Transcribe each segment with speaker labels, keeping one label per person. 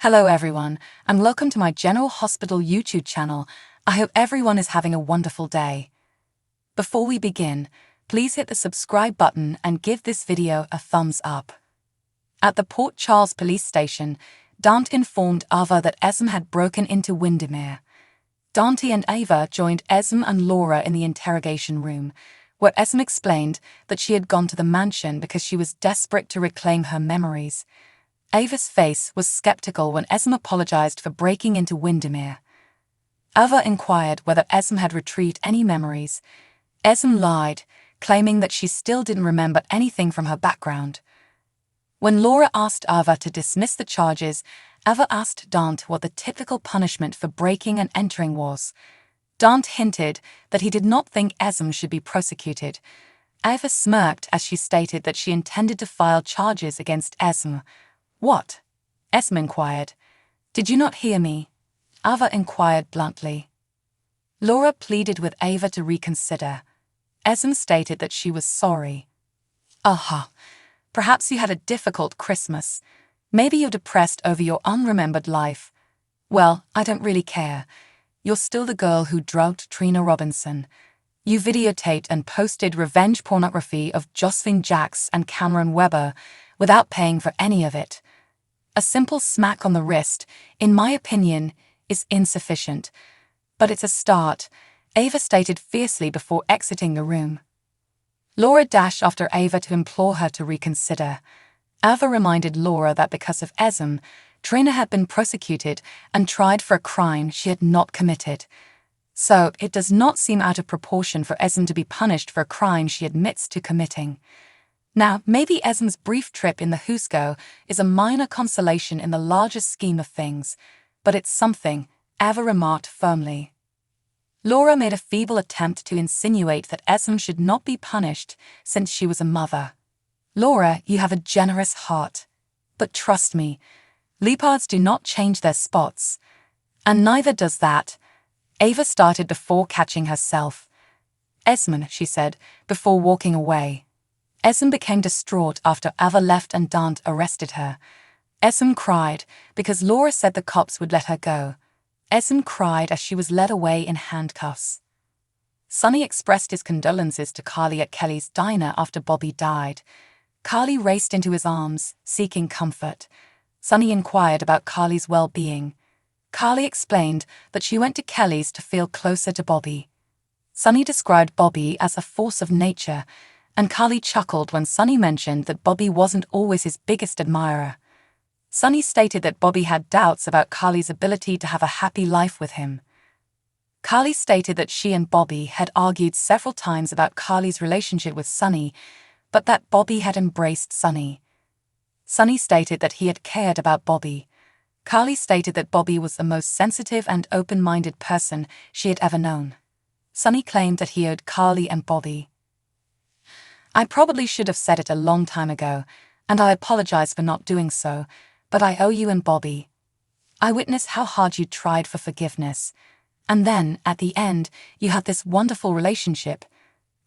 Speaker 1: Hello everyone, and welcome to my General Hospital YouTube channel. I hope everyone is having a wonderful day. Before we begin, please hit the subscribe button and give this video a thumbs up. At the Port Charles police station, Dante informed Ava that Esme had broken into Windermere. Dante and Ava joined Esme and Laura in the interrogation room, where Esme explained that she had gone to the mansion because she was desperate to reclaim her memories. Ava's face was skeptical when Esme apologized for breaking into Windermere. Ava inquired whether Esme had retrieved any memories. Esme lied, claiming that she still didn't remember anything from her background. When Laura asked Ava to dismiss the charges, Ava asked Dante what the typical punishment for breaking and entering was. Dante hinted that he did not think Esme should be prosecuted. Ava smirked as she stated that she intended to file charges against Esme. "What?" Esme inquired. "Did you not hear me?" Ava inquired bluntly. Laura pleaded with Ava to reconsider. Esme stated that she was sorry. "Aha, perhaps you had a difficult Christmas. Maybe you're depressed over your unremembered life. Well, I don't really care. You're still the girl who drugged Trina Robinson. You videotaped and posted revenge pornography of Jocelyn Jacks and Cameron Weber without paying for any of it. A simple smack on the wrist, in my opinion, is insufficient. But it's a start," Ava stated fiercely before exiting the room. Laura dashed after Ava to implore her to reconsider. Ava reminded Laura that because of Esme, Trina had been prosecuted and tried for a crime she had not committed. So it does not seem out of proportion for Esme to be punished for a crime she admits to committing. Now, maybe Esme's brief trip in the Husco is a minor consolation in the larger scheme of things, but it's something, Ava remarked firmly. Laura made a feeble attempt to insinuate that Esme should not be punished since she was a mother. "Laura, you have a generous heart. But trust me, leopards do not change their spots. And neither does that," Ava started before catching herself. "Esme," she said, before walking away. Esme became distraught after Ava left and Dante arrested her. Esme cried because Laura said the cops would let her go. Esme cried as she was led away in handcuffs. Sonny expressed his condolences to Carly at Kelly's diner after Bobby died. Carly raced into his arms, seeking comfort. Sonny inquired about Carly's well-being. Carly explained that she went to Kelly's to feel closer to Bobby. Sonny described Bobby as a force of nature, and Carly chuckled when Sonny mentioned that Bobby wasn't always his biggest admirer. Sonny stated that Bobby had doubts about Carly's ability to have a happy life with him. Carly stated that she and Bobby had argued several times about Carly's relationship with Sonny, but that Bobby had embraced Sonny. Sonny stated that he had cared about Bobby. Carly stated that Bobby was the most sensitive and open-minded person she had ever known. Sonny claimed that he owed Carly and Bobby. "I probably should have said it a long time ago, and I apologize for not doing so, but I owe you and Bobby. I witnessed how hard you tried for forgiveness, and then, at the end, you had this wonderful relationship.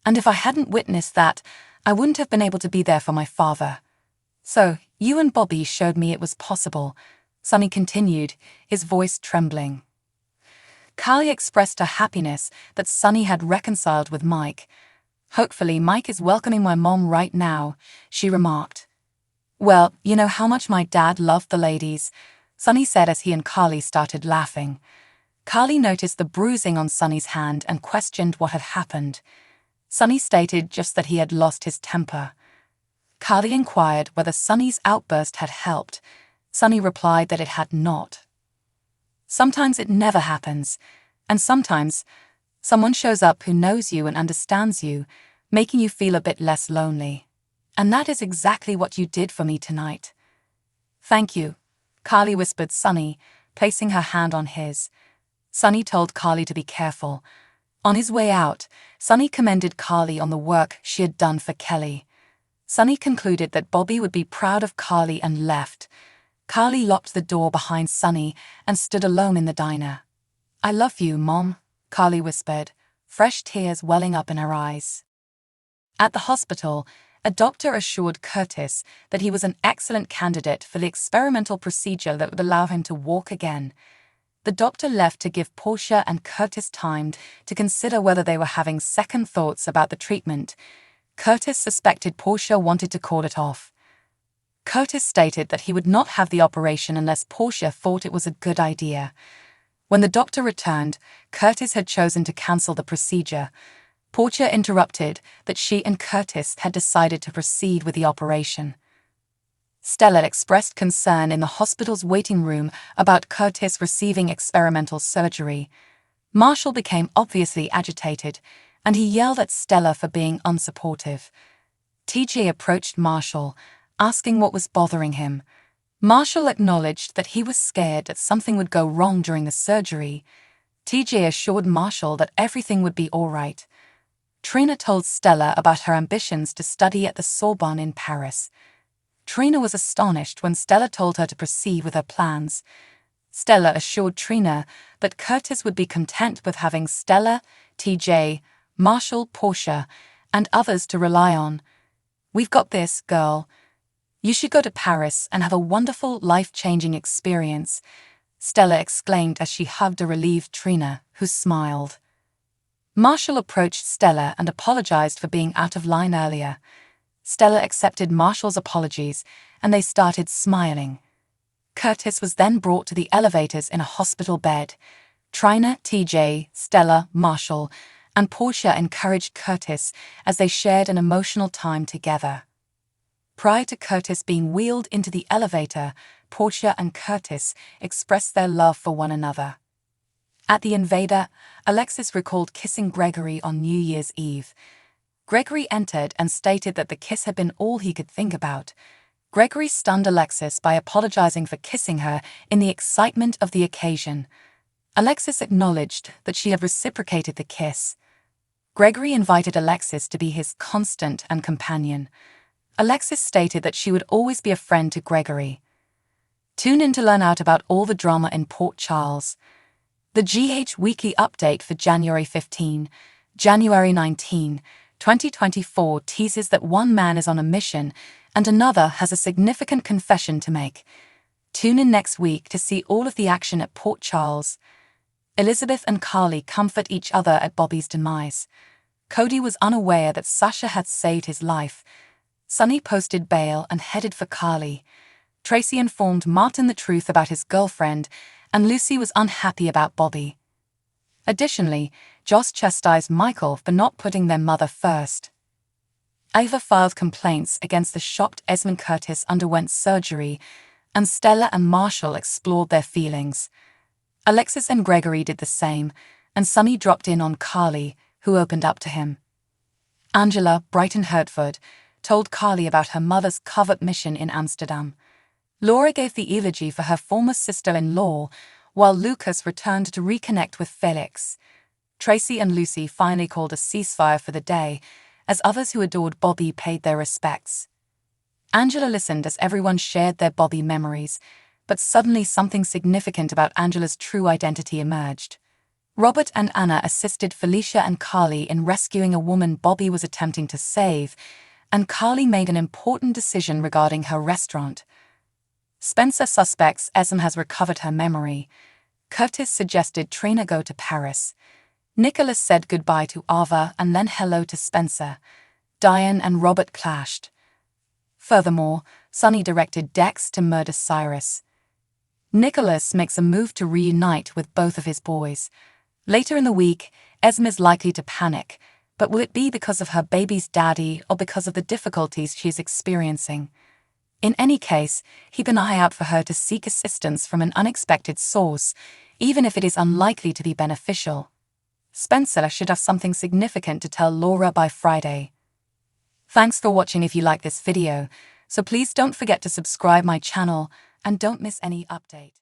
Speaker 1: And if I hadn't witnessed that, I wouldn't have been able to be there for my father. So, you and Bobby showed me it was possible," Sonny continued, his voice trembling. Carly expressed her happiness that Sonny had reconciled with Mike. "Hopefully Mike is welcoming my mom right now," she remarked. "Well, you know how much my dad loved the ladies," Sonny said as he and Carly started laughing. Carly noticed the bruising on Sonny's hand and questioned what had happened. Sonny stated just that he had lost his temper. Carly inquired whether Sonny's outburst had helped. Sonny replied that it had not. "Sometimes it never happens, and sometimes someone shows up who knows you and understands you, making you feel a bit less lonely. And that is exactly what you did for me tonight." "Thank you," Carly whispered Sonny, placing her hand on his. Sonny told Carly to be careful. On his way out, Sonny commended Carly on the work she had done for Kelly. Sonny concluded that Bobby would be proud of Carly and left. Carly locked the door behind Sonny and stood alone in the diner. "I love you, Mom," Carly whispered, fresh tears welling up in her eyes. At the hospital, A doctor assured Curtis that he was an excellent candidate for the experimental procedure that would allow him to walk again. The doctor left to give Portia and Curtis time to consider whether they were having second thoughts about the treatment. Curtis suspected Portia wanted to call it off. Curtis stated that he would not have the operation unless Portia thought it was a good idea. When the doctor returned, Curtis had chosen to cancel the procedure. Portia interrupted that she and Curtis had decided to proceed with the operation. Stella expressed concern in the hospital's waiting room about Curtis receiving experimental surgery. Marshall became obviously agitated, and he yelled at Stella for being unsupportive. TJ approached Marshall, asking what was bothering him. Marshall acknowledged that he was scared that something would go wrong during the surgery. TJ assured Marshall that everything would be all right. Trina told Stella about her ambitions to study at the Sorbonne in Paris. Trina was astonished when Stella told her to proceed with her plans. Stella assured Trina that Curtis would be content with having Stella, TJ, Marshall, Portia, and others to rely on. "We've got this, girl. You should go to Paris and have a wonderful, life-changing experience," Stella exclaimed as she hugged a relieved Trina, who smiled. Marshall approached Stella and apologized for being out of line earlier. Stella accepted Marshall's apologies, and they started smiling. Curtis was then brought to the elevators in a hospital bed. Trina, TJ, Stella, Marshall, and Portia encouraged Curtis as they shared an emotional time together. Prior to Curtis being wheeled into the elevator, Portia and Curtis expressed their love for one another. At the Invader, Alexis recalled kissing Gregory on New Year's Eve. Gregory entered and stated that the kiss had been all he could think about. Gregory stunned Alexis by apologizing for kissing her in the excitement of the occasion. Alexis acknowledged that she had reciprocated the kiss. Gregory invited Alexis to be his constant and companion. Alexis stated that she would always be a friend to Gregory. Tune in to learn out about all the drama in Port Charles. The GH Weekly Update for January 15, January 19, 2024 teases that one man is on a mission and another has a significant confession to make. Tune in next week to see all of the action at Port Charles. Elizabeth and Carly comfort each other at Bobby's demise. Cody was unaware that Sasha had saved his life. Sonny posted bail and headed for Carly. Tracy informed Martin the truth about his girlfriend, and Lucy was unhappy about Bobby. Additionally, Joss chastised Michael for not putting their mother first. Ava filed complaints against the shocked Esme. Curtis underwent surgery, and Stella and Marshall explored their feelings. Alexis and Gregory did the same, and Sonny dropped in on Carly, who opened up to him. Angela, Brighton Hertford, told Carly about her mother's covert mission in Amsterdam. Laura gave the eulogy for her former sister-in-law, while Lucas returned to reconnect with Felix. Tracy and Lucy finally called a ceasefire for the day, as others who adored Bobby paid their respects. Angela listened as everyone shared their Bobby memories, but suddenly something significant about Angela's true identity emerged. Robert and Anna assisted Felicia and Carly in rescuing a woman Bobby was attempting to save, and Carly made an important decision regarding her restaurant. Spencer suspects Esme has recovered her memory. Curtis suggested Trina go to Paris. Nicholas said goodbye to Ava and then hello to Spencer. Diane and Robert clashed. Furthermore, Sonny directed Dex to murder Cyrus. Nicholas makes a move to reunite with both of his boys. Later in the week, Esme is likely to panic, but will it be because of her baby's daddy or because of the difficulties she is experiencing? In any case, keep an eye out for her to seek assistance from an unexpected source, even if it is unlikely to be beneficial. Spencer should have something significant to tell Laura by Friday. Thanks for watching. If you like this video, so please don't forget to subscribe my channel and don't miss any update.